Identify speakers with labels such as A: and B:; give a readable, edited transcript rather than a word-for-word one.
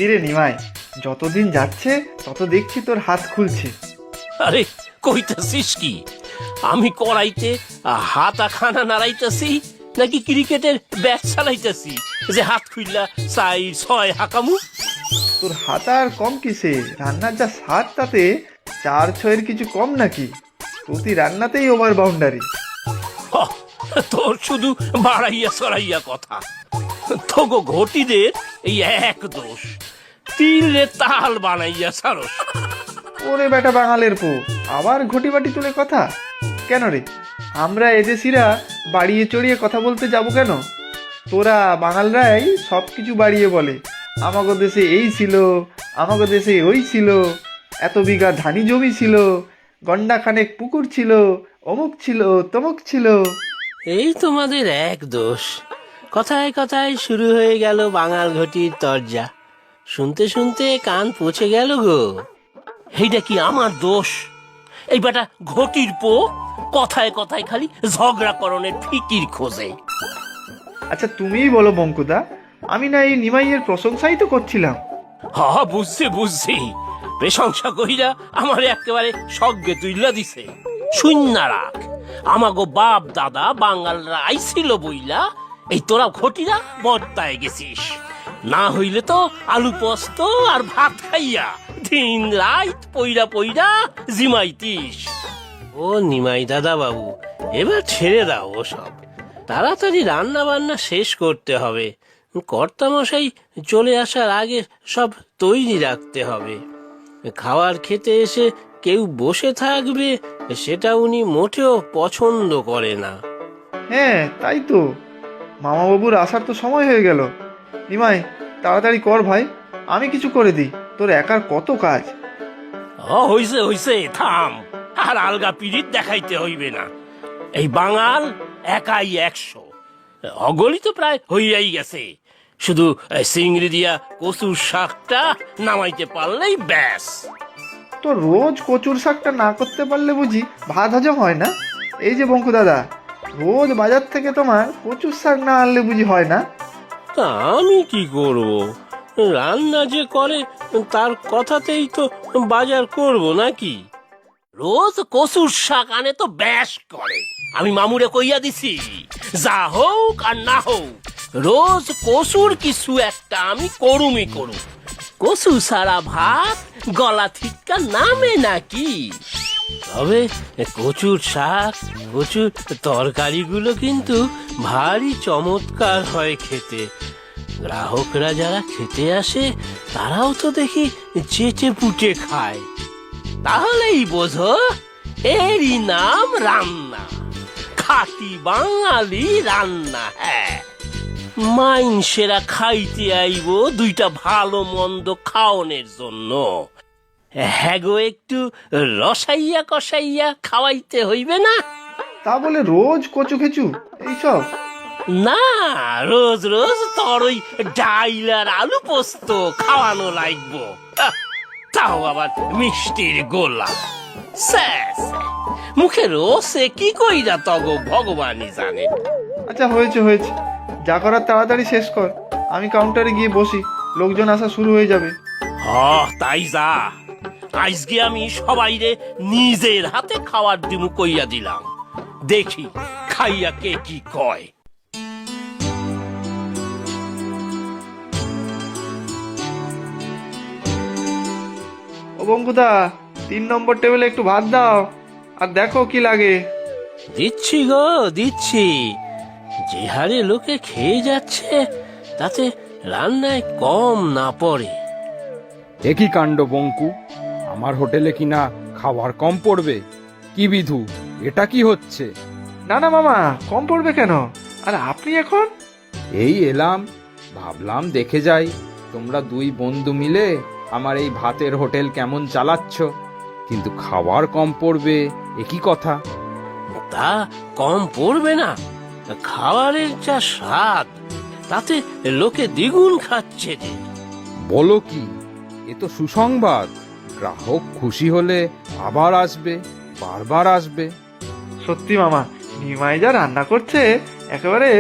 A: সত্যি রে নিমাই, যতদিন যাচ্ছে তত দেখছি তোর হাত খুলছে।
B: আরে কইতাছিস কি? আমি কড়াইতে হাত খানা নাড়াইতাছি নাকি ক্রিকেটের ব্যাট চালাইতাছি যে হাত খুললা 4-6 হাকামু?
A: তোর হাত আর কম কিসে, রান্নার যা স্বাদ তাতে 4-6-এর কিছু কম নাকি? প্রতি রান্নাতেই ওভার বাউন্ডারি।
B: হ্যাঁ, তোর শুধু বাড়াইয়া সরাইয়া কথা। তোগো ঘটিদের এই এক দোষ, তিলে তাল বানাইয়া সারস।
A: ওরে বেটা বাঙালের পো, আবার ঘটি বাটি তুলে কথা কেন রে? আমরা এদেশিরা বাড়িয়ে চড়িয়ে কথা বলতে যাব কেন? তোরা বাঙালরাই সব কিছু বাড়িয়ে বলে, আমাগো দেশে এই ছিল, আমাগো দেশে ওই ছিল, এত বিঘা ধানি জমি ছিল, গন্ডা খানেক পুকুর ছিল, অমুক ছিল তমুক ছিল।
B: এই তোমাদের এক দোষ। কথায় কথায় শুরু হয়ে গেল বাঙাল ঘটির তরজা। শুনতে শুনতে কান পচে গেল গো। এইটা কি আমার দোষ? এই বেটা ঘটির পো কথায় কথায় খালি ঝগড়া করণের ফিকির খোঁজে।
A: আচ্ছা তুমিই বলো বঙ্কুদা, আমি না এই নিমাইয়ের প্রশংসাই তো করছিলাম।
B: হ্যাঁ বুঝছি, প্রশংসা কইরা আমার একেবারে সজ্ঞে তুইলা দিছে। শূন্য রাখ, আমাগো বাপ দাদা বাঙালরা আইছিল বইলা এই তোরা ঘটিরা বর্তায় গেছিস। না হইলে তো আলু পোস্ত আর ভাত খাইয়া দিন রাত পইরা পইরা জিমাইতিস। ও নিমাই দাদা বাবু, এবার ছেড়ে দাও ওসব। তাড়াতাড়ি রান্না বান্না শেষ করতে হবে। কর্তামশাই চলে আসার আগে সব তৈরি রাখতে হবে। খাবার খেতে এসে কেউ বসে থাকবে সেটা উনি মোটেও পছন্দ করে না।
A: হ্যাঁ তাই তো, মামাবাবুর আসার তো সময় হয়ে গেল। নিমাই তাড়াতাড়ি কর ভাই, আমি কিছু করে দিই, তোর একার কত কাজ।
B: হইছে থাম, আর আলগা পিড়িত দেখাইতে হইবে না। এই বাঙাল একাই 100, অগলি তো প্রায় হইয়াই গেছে। শুধু চিংড়ি দিয়া কচুর শাকটা নামাইতে পারলেই ব্যাস।
A: তো রোজ কচুর শাকটা না করতে পারলে বুঝি ভাত হজম হয় না? এই যে বঙ্কু দাদা, রোজ বাজার থেকে তোমার কচুর শাক না আনলে বুঝি হয় না?
B: তা আমি কি করব? রান্না যে করে তার কথাতেই তো বাজার করব নাকি? রোজ কচুর শাক আনে তো ব্যাস করে। আমি মামুরে কইয়া দিছি, যা হোক আর না হোক রোজ কচুর কিছু একটা আমি করুমই করুম। কচু সারা ভাত গলা ঠিকা নামে নাকি? তবে কচুর শাক, কচুর তরকারিগুলো কিন্তু ভারী চমৎকার হয় খেতে। গ্রাহকরা যারা খেতে আসে তারাও তো দেখি চেটে পুটে খায়। তাহলেই বোঝো এরই নাম রান্না, খাঁটি বাঙালি রান্না। হ্যাঁ, মাইনসেরা খাইতে আইব দুইটা ভালো মন্দ খাওনের জন্য। হ্যাঁ গো, একটু রসাইয়া কষাইয়া খাওয়াইতে হইবে না?
A: তা বলে রোজ কচু খেচু এইসব?
B: না, রোজ রোজ তোর ওই ডাইল আর আলু পোস্ত খাওয়ানো লাগবো। তাও আবার মিষ্টির গোলা। স্যাস, মুখে রসে কি কইরা তগো ভগবানই জানে।
A: আচ্ছা হয়েছে হয়েছে, যা করার তাড়াতাড়ি শেষ কর, আমি কাউন্টারে গিয়ে বসি, লোকজন আসা শুরু হয়ে যাবে।
B: তাই যা। আজকে আমি সবাইরে নিজের হাতে খাওয়ার দিমু কইয়া দিলাম। দেখি খাইয়া কে কি কয়।
A: ও বঙ্কুদা, 3 নম্বর টেবিলে একটু ভাত দাও, আর দেখো কি লাগে।
B: দিচ্ছি গো দিচ্ছি। যে হারে লোকে খেয়ে যাচ্ছে তাতে রান্নায় কম না পড়ে।
C: একই কাণ্ড বঙ্কু, আমার হোটেলে কিনা খাবার কম পড়বে? কি বিধু, এটা কি হচ্ছে?
A: না না মামা, কম পড়বে কেন? আর আপনি এখন?
C: এই এলাম, ভাবলাম দেখে যাই তোমরা দুই বন্ধু মিলে আমার এই ভাতের হোটেল কেমন চালাচ্ছ। কিন্তু খাবার কম পড়বে একই কথা।
B: তা কম পড়বে না? খাবারের যা স্বাদ তাতে লোকে দ্বিগুণ খাচ্ছে যে।
C: বলো কি, এ তো সুসংবাদ। গ্রাহক খুশি হলে আবার আসবে, বারবার আসবে।
A: সত্যি মামা, নিমাই যা রান্না করছে একেবারে